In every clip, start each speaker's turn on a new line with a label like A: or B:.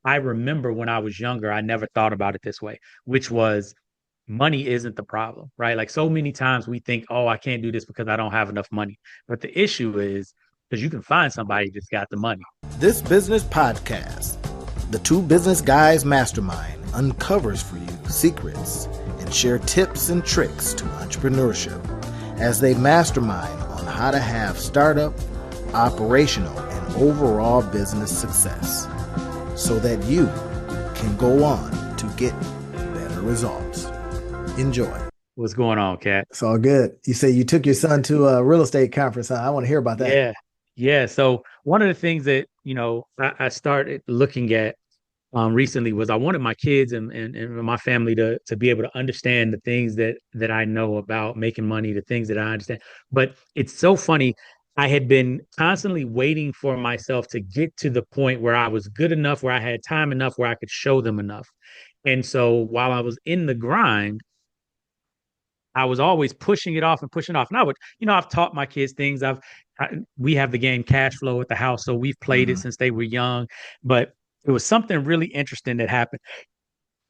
A: I remember when I was younger, I never thought about it this way, which was money isn't the problem, right? Like so many times we think, oh, I can't do this because I don't have enough money. But the issue is because you can find somebody that's got the money.
B: This business podcast, the Two Business Guys Mastermind, uncovers for you secrets and share tips and tricks to entrepreneurship as they mastermind on how to have startup, operational, and overall business success so that you can go on to get better results. Enjoy.
A: What's going on, Kat?
B: It's all good. You say you took your son to a real estate conference, huh? I want to hear about that.
A: Yeah. Yeah. So one of the things that, I started looking at recently was I wanted my kids and my family to be able to understand the things that I know about making money, the things that I understand. But it's so funny. I had been constantly waiting for myself to get to the point where I was good enough, where I had time enough, where I could show them enough. And so while I was in the grind, I was always pushing it off and pushing it off. And I would, I've taught my kids things. We have the game cash flow at the house, so we've played it
B: Mm-hmm.
A: since they were young. But it was something really interesting that happened.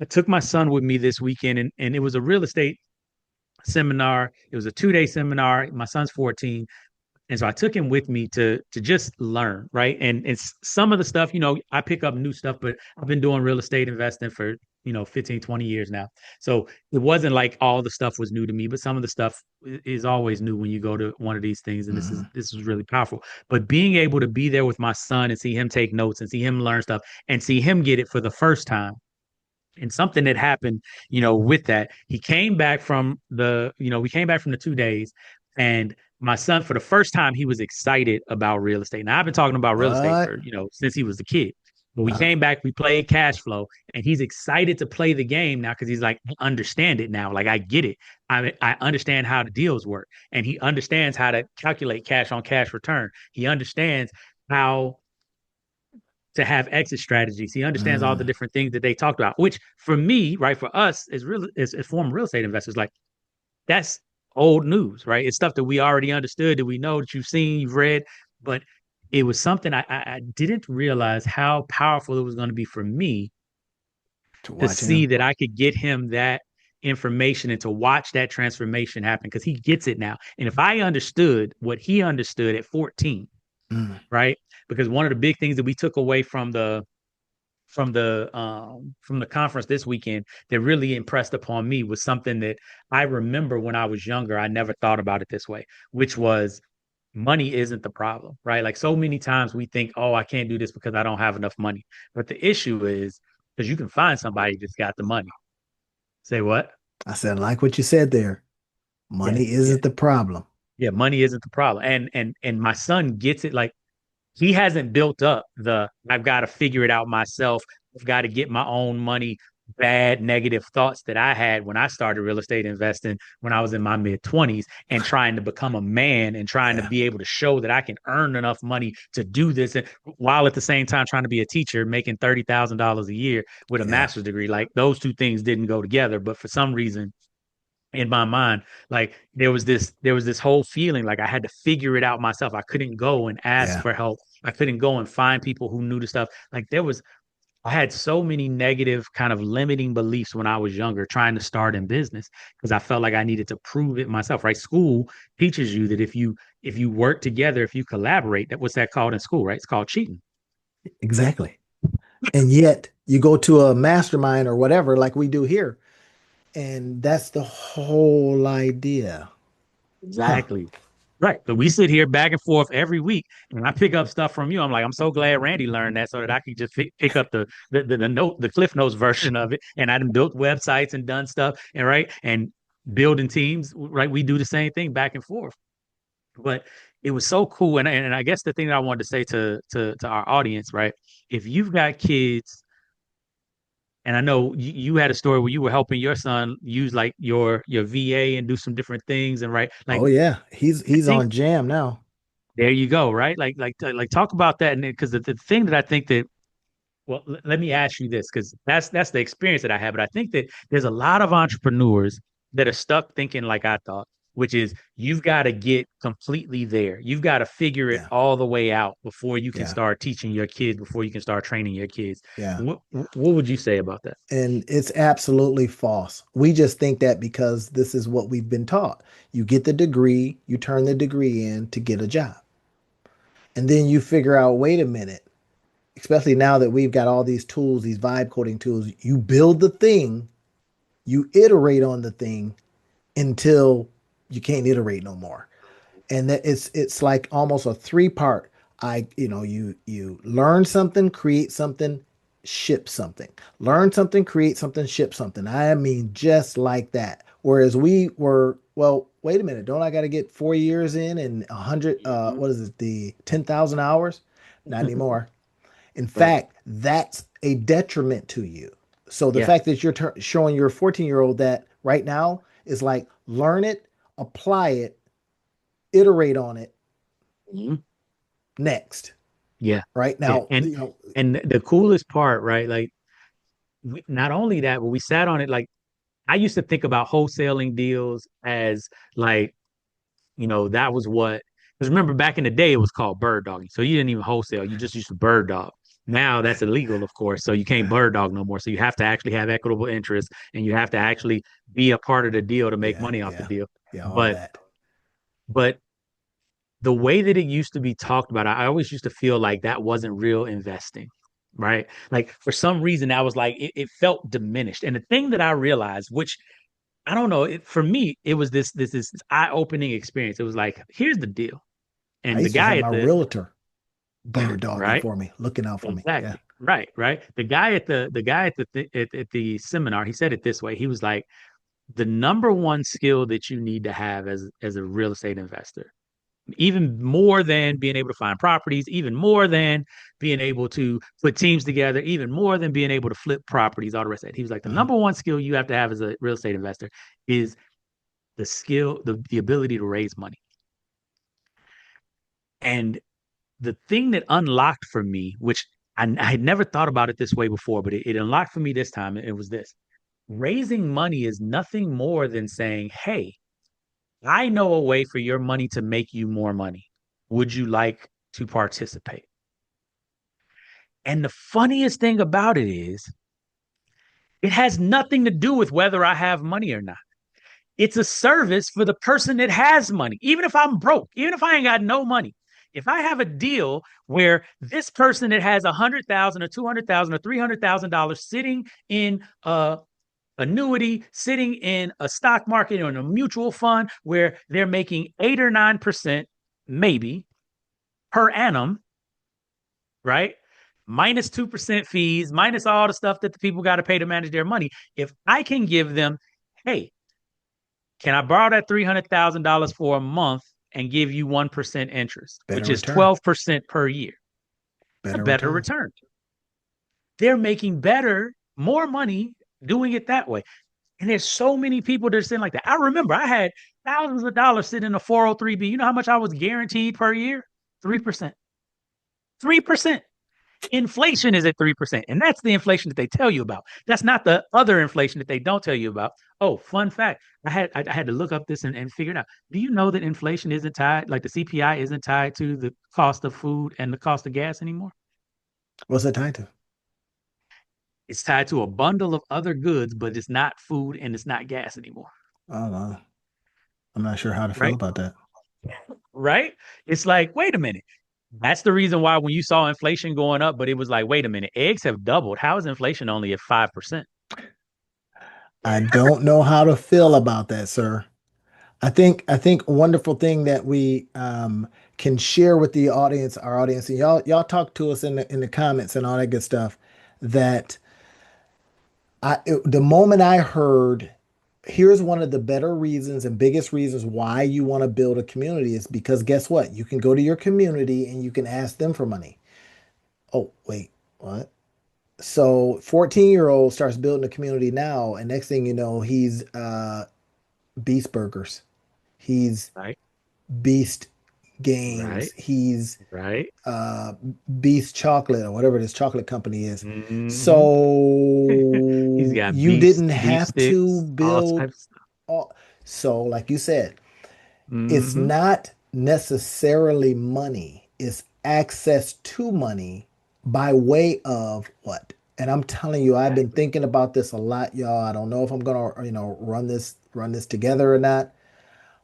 A: I took my son with me this weekend, and it was a real estate seminar. It was a 2 day seminar. My son's 14. And so I took him with me to just learn, right? And it's some of the stuff, I pick up new stuff, but I've been doing real estate investing for, 15, 20 years now. So it wasn't like all the stuff was new to me, but some of the stuff is always new when you go to one of these things. And this is
B: Mm-hmm.
A: this is really powerful. But being able to be there with my son and see him take notes and see him learn stuff and see him get it for the first time. And something that happened, with that, we came back from the 2 days, and my son, for the first time, he was excited about real estate. Now, I've been talking about real estate
B: What?
A: for, since he was a kid. But we
B: Uh,
A: came back, we played cash flow, and he's excited to play the game now because he's like, I understand it now. Like, I get it. I understand how the deals work. And he understands how to calculate cash on cash return. He understands how to have exit strategies. He understands all the
B: mm,
A: different things that they talked about, which for me, right, for us as former real estate investors, like that's old news, right? It's stuff that we already understood, that we know, that you've seen, you've read, but it was something I didn't realize how powerful it was going to be for me
B: to
A: to
B: watch
A: see
B: him.
A: that I could get him that information and to watch that transformation happen because he gets it now. And if I understood what he understood at 14,
B: Mm.
A: right? Because one of the big things that we took away from the conference this weekend that really impressed upon me was something that I remember when I was younger. I never thought about it this way, which was money isn't the problem, right? Like so many times we think, oh, I can't do this because I don't have enough money. But the issue is because you can find somebody that's got the money. Say what?
B: I said, like what you said there.
A: Yeah,
B: Money
A: yeah,
B: isn't the problem.
A: yeah. Money isn't the problem. And my son gets it. Like he hasn't built up the I've got to figure it out myself. I've got to get my own money, bad negative thoughts that I had when I started real estate investing when I was in my mid 20s and trying to become a man and trying to
B: Yeah,
A: be able to show that I can earn enough money to do this and while at the same time trying to be a teacher making $30,000 a year with a
B: yeah.
A: master's degree. Like those two things didn't go together, but for some reason in my mind, like there was this whole feeling like I had to figure it out myself. I couldn't go and ask
B: Yeah.
A: for help. I couldn't go and find people who knew the stuff. Like I had so many negative kind of limiting beliefs when I was younger trying to start in business because I felt like I needed to prove it myself, right? School teaches you that if you work together, if you collaborate, what's that called in school, right? It's called cheating.
B: Exactly. And yet you go to a mastermind or whatever, like we do here, and that's the whole idea. Huh.
A: Exactly. Right. But we sit here back and forth every week, and I pick up stuff from you. I'm like, I'm so glad Randy learned that so that I could just pick up the Cliff Notes version of it. And I done built websites and done stuff, and right, and building teams. Right, we do the same thing back and forth. But it was so cool, and I guess the thing that I wanted to say to our audience, right, if you've got kids and I know you had a story where you were helping your son use like your VA and do some different things and right
B: Oh
A: like
B: yeah.
A: I
B: He's
A: think
B: on jam now.
A: there you go, right? Like talk about that and because the thing that I think that well let me ask you this because that's the experience that I have, but I think that there's a lot of entrepreneurs that are stuck thinking like I thought. which is you've got to get completely there. You've got to figure it
B: Yeah.
A: all the way out before you can
B: Yeah.
A: start teaching your kids, before you can start training your kids.
B: Yeah.
A: What would you say about that?
B: And it's absolutely false. We just think that because this is what we've been taught. You get the degree, you turn the degree in to get a job. And then you figure out, wait a minute, especially now that we've got all these tools, these vibe coding tools, you build the thing, you iterate on the thing until you can't iterate no more. And that it's like almost a three part. You learn something, create something, ship something. Learn something, create something, ship something. I mean, just like that. Whereas we were, well, wait a minute, don't I got to get 4 years in and 100, what is it, the 10,000 hours? Not anymore. In
A: Right.
B: fact, that's a detriment to you. So the
A: Yeah.
B: fact that you're showing your 14-year-old that right now is like learn it, apply it, iterate on it
A: Mhm.
B: next.
A: Yeah.
B: Right
A: Yeah.
B: now,
A: And the coolest part, right? Like not only that, but we sat on it like I used to think about wholesaling deals as like, that was what, because remember back in the day, it was called bird dogging. So you didn't even wholesale, you just used to bird dog. Now that's illegal, of course. So you can't bird dog no more. So you have to actually have equitable interest and you have to actually be a part of the deal to make
B: yeah,
A: money off the
B: yeah,
A: deal.
B: yeah, all
A: But,
B: that.
A: but the way that it used to be talked about, I always used to feel like that wasn't real investing, right? Like for some reason, I was like, it felt diminished. And the thing that I realized, which I don't know. For me, it was this eye-opening experience. It was like, here's the deal.
B: I
A: And the
B: used to have
A: guy
B: my
A: at the
B: realtor bird dogging
A: right,
B: for me, looking out for me. Yeah.
A: exactly, right. The guy at the seminar, he said it this way. He was like, the number one skill that you need to have as a real estate investor, even more than being able to find properties, even more than being able to put teams together, even more than being able to flip properties, all the rest of that. He was like, the
B: Uh-huh.
A: number one skill you have to have as a real estate investor is the ability to raise money. And the thing that unlocked for me, which I had never thought about it this way before, but it unlocked for me this time. It was this: raising money is nothing more than saying, hey, I know a way for your money to make you more money. Would you like to participate? And the funniest thing about it is, it has nothing to do with whether I have money or not. It's a service for the person that has money. Even if I'm broke, even if I ain't got no money, if I have a deal where this person that has 100,000 or 200,000 or $300,000 sitting in a annuity, sitting in a stock market or in a mutual fund where they're making 8 or 9%, maybe per annum, right? Minus 2% fees, minus all the stuff that the people got to pay to manage their money. If I can give them, hey, can I borrow that $300,000 for a month and give you 1% interest,
B: Better
A: which is
B: return.
A: 12% per year? It's a
B: Better
A: better
B: return.
A: return. They're making more money doing it that way. And there's so many people that are sitting like that. I remember I had thousands of dollars sitting in a 403B. You know how much I was guaranteed per year? 3%. 3%. Inflation is at 3%. And that's the inflation that they tell you about. That's not the other inflation that they don't tell you about. Oh, fun fact. I had to look up this and figure it out. Do you know that inflation isn't tied, like the CPI isn't tied to the cost of food and the cost of gas anymore?
B: What's that tied to?
A: It's tied to a bundle of other goods, but it's not food and it's not gas anymore.
B: I don't know. I'm not sure how to feel
A: Right?
B: about that.
A: Right? It's like, wait a minute. That's the reason why when you saw inflation going up, but it was like, wait a minute, eggs have doubled. How is inflation only at 5%?
B: I don't know how to feel about that, sir. I think a wonderful thing that we can share with the audience, our audience, and y'all talk to us in the comments and all that good stuff. That the moment I heard, here's one of the better reasons and biggest reasons why you want to build a community is because guess what? You can go to your community and you can ask them for money. Oh, wait, what? So 14-year-old starts building a community now, and next thing you know, he's Beast Burgers. He's
A: Right?
B: Beast Games.
A: Right?
B: He's
A: Right?
B: uh Beast Chocolate or whatever this chocolate company is.
A: Hmm. He's
B: So
A: got
B: you didn't
A: beef
B: have to
A: sticks, all
B: build
A: types of stuff.
B: all, so like you said, It's
A: Mm-hmm.
B: not necessarily money, it's access to money by way of what? And I'm telling you, I've been
A: Exactly.
B: thinking about this a lot, y'all. I don't know if I'm gonna, run this together or not,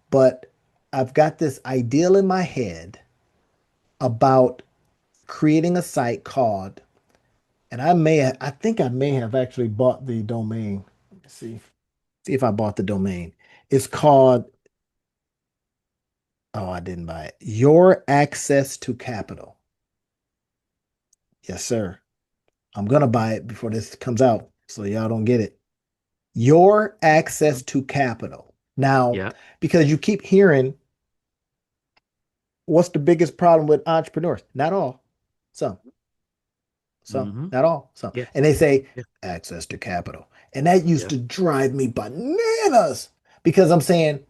B: but I've got this ideal in my head about creating a site called, and I think I may have actually bought the domain. Let me see if I bought the domain. It's called, oh, I didn't buy it. Your Access to Capital. Yes, sir. I'm gonna buy it before this comes out, so y'all don't get it. Your Access to Capital. Now,
A: Yeah.
B: because you keep hearing, what's the biggest problem with entrepreneurs? Not all, some,
A: Mm-hmm.
B: not all, some.
A: Yeah.
B: And they say
A: Yeah.
B: access to capital. And that used
A: Yeah.
B: to drive me bananas because I'm saying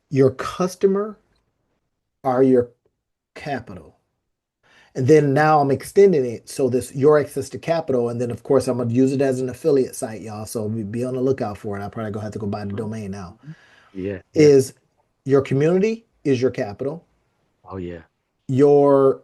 B: your customer are your capital. And then now I'm extending it. So this your access to capital. And then of course I'm gonna use it as an affiliate site, y'all. So be on the lookout for it. I probably gonna have to go buy the domain now.
A: Mm-hmm. Yeah. Yeah.
B: Is your community is your capital.
A: Oh yeah.
B: Your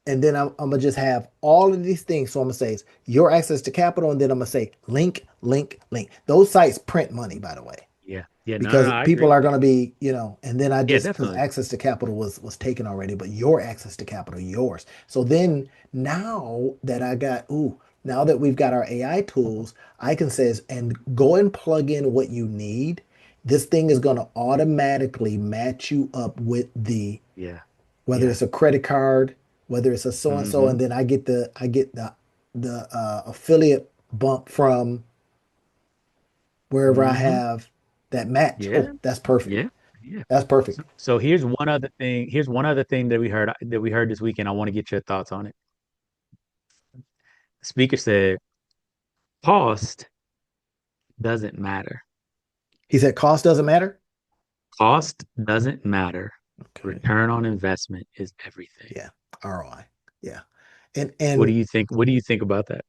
B: and then I'm gonna just have all of these things. So I'm gonna say it's your access to capital, and then I'm gonna say link, link, link. Those sites print money, by the way,
A: Yeah. Yeah. No, no,
B: because
A: no, I
B: people
A: agree.
B: are gonna be, and then I
A: Yeah,
B: just because
A: definitely.
B: access to capital was taken already, but your access to capital, yours. So then now that now that we've got our AI tools, I can say and go and plug in what you need. This thing is gonna automatically match you up with the
A: Yeah.
B: whether
A: Yeah.
B: it's a credit card, whether it's a so and so,
A: Mm-hmm.
B: and then I get the affiliate bump from wherever I
A: Mm-hmm.
B: have that match.
A: Yeah.
B: Oh, that's perfect.
A: Yeah. Yeah.
B: That's
A: So,
B: perfect.
A: so here's one other thing. Here's one other thing that we heard this weekend. I want to get your thoughts on it. The speaker said, cost doesn't matter.
B: He said cost doesn't matter.
A: Cost doesn't matter.
B: Okay.
A: Return on investment is everything.
B: Yeah. ROI. Yeah. And
A: What do
B: and
A: you think? What do you think about that?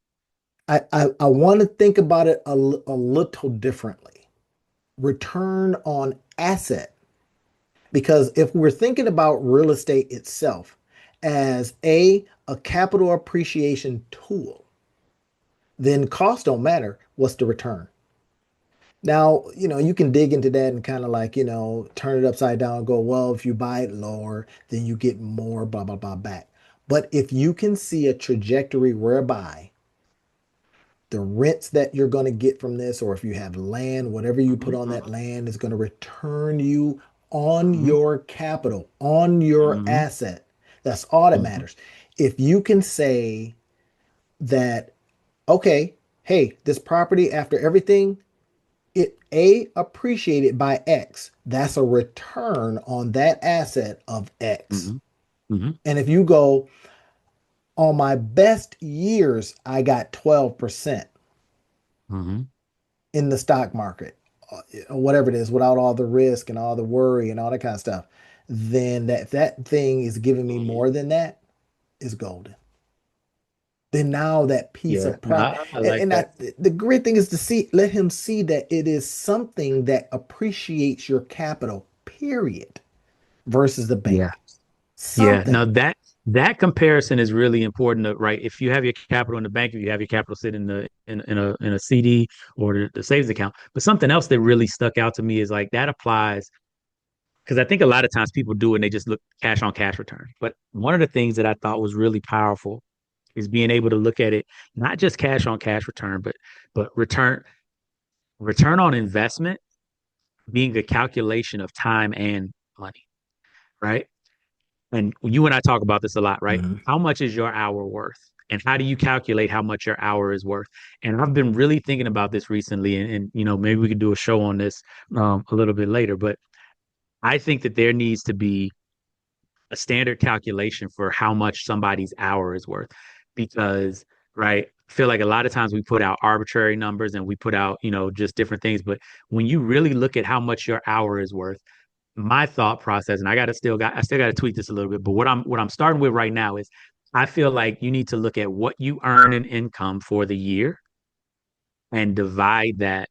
B: I want to think about it a little differently. Return on asset. Because if we're thinking about real estate itself as a capital appreciation tool, then cost don't matter. What's the return? Now, you can dig into that and kind of like, turn it upside down and go, well, if you buy it lower, then you get more, blah, blah, blah back. But if you can see a trajectory whereby the rents that you're going to get from this, or if you have land, whatever you put on that
A: Mm-hmm.
B: land is going to return you on
A: Mm-hmm.
B: your capital, on your
A: Mm-hmm.
B: asset. That's all that
A: Mm-hmm.
B: matters. If you can say that, okay, hey, this property after everything, it appreciated by X. That's a return on that asset of X.
A: Mm-hmm. Mm-hmm.
B: And if you go on my best years, I got 12%
A: Mm-hmm.
B: in the stock market, whatever it is, without all the risk and all the worry and all that kind of stuff, then that thing is giving me
A: Yeah.
B: more than that is golden. Then now that piece
A: Yeah.
B: of
A: No,
B: prop,
A: I
B: and,
A: like
B: and
A: that.
B: the great thing is to let him see that it is something that appreciates your capital, period, versus the
A: Yeah.
B: bank.
A: Yeah.
B: Something.
A: Now that comparison is really important, right? If you have your capital in the bank, if you have your capital sit in a CD or the savings account. But something else that really stuck out to me is like that applies because I think a lot of times people do it and they just look cash on cash return. But one of the things that I thought was really powerful is being able to look at it not just cash on cash return, but return on investment being a calculation of time and money, right? And you and I talk about this a lot, right?
B: Mhm.
A: How much is your hour worth? And how do you calculate how much your hour is worth? And I've been really thinking about this recently, and maybe we could do a show on this a little bit later. But I think that there needs to be a standard calculation for how much somebody's hour is worth, because right, I feel like a lot of times we put out arbitrary numbers and we put out just different things, but when you really look at how much your hour is worth, my thought process, and I still got to tweak this a little bit, but what I'm starting with right now is I feel like you need to look at what you earn in income for the year and divide that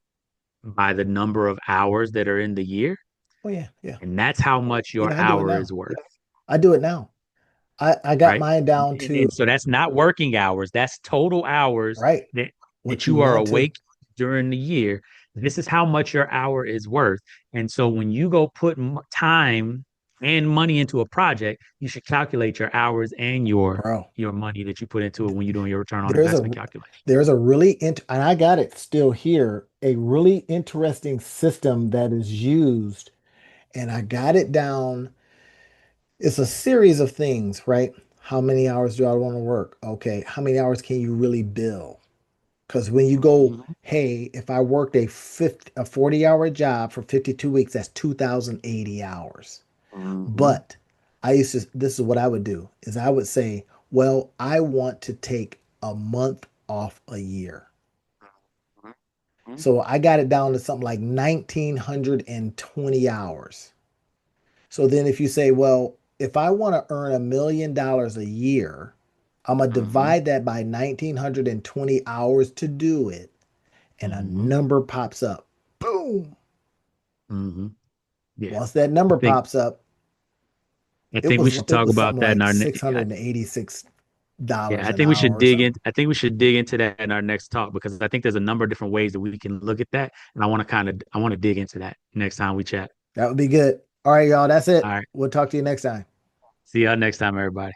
A: by the number of hours that are in the year.
B: Oh yeah, yeah.
A: And that's how much your
B: I do it
A: hour
B: now.
A: is worth,
B: I do it now. I got
A: right?
B: mine down to
A: And so that's not working hours. That's total hours
B: right.
A: that
B: What you
A: you are
B: want to
A: awake during the year. This is how much your hour is worth. And so when you go put time and money into a project, you should calculate your hours and
B: bro.
A: your money that you put into it when you're doing your return on
B: There's a
A: investment calculation.
B: there's a really and I got it still here, a really interesting system that is used, and I got it down. It's a series of things, right? How many hours do I want to work? Okay, how many hours can you really bill? Because when you go,
A: Mhm,
B: hey, if I worked a 40-hour job for 52 weeks, that's 2,080 hours.
A: mhm,
B: But this is what I would do, is I would say, well, I want to take a month off a year.
A: mhm,
B: So I got it down to something like 1,920 hours. So then if you say, well, if I want to earn $1 million a year, I'm going to
A: mhm,
B: divide that by 1,920 hours to do it. And a
A: mhm,
B: number pops up. Boom.
A: mhm. Yeah.
B: Once that
A: I
B: number
A: think
B: pops up,
A: I
B: it
A: think we
B: was
A: should
B: it
A: talk
B: was
A: about
B: something
A: that in
B: like
A: our
B: $686
A: yeah, I
B: an
A: think we
B: hour
A: should
B: or something.
A: I think we should dig into that in our next talk because I think there's a number of different ways that we can look at that. And I want to dig into that next time we chat.
B: That would be good. All right, y'all. That's
A: All
B: it.
A: right.
B: We'll talk to you next time.
A: See y'all next time, everybody.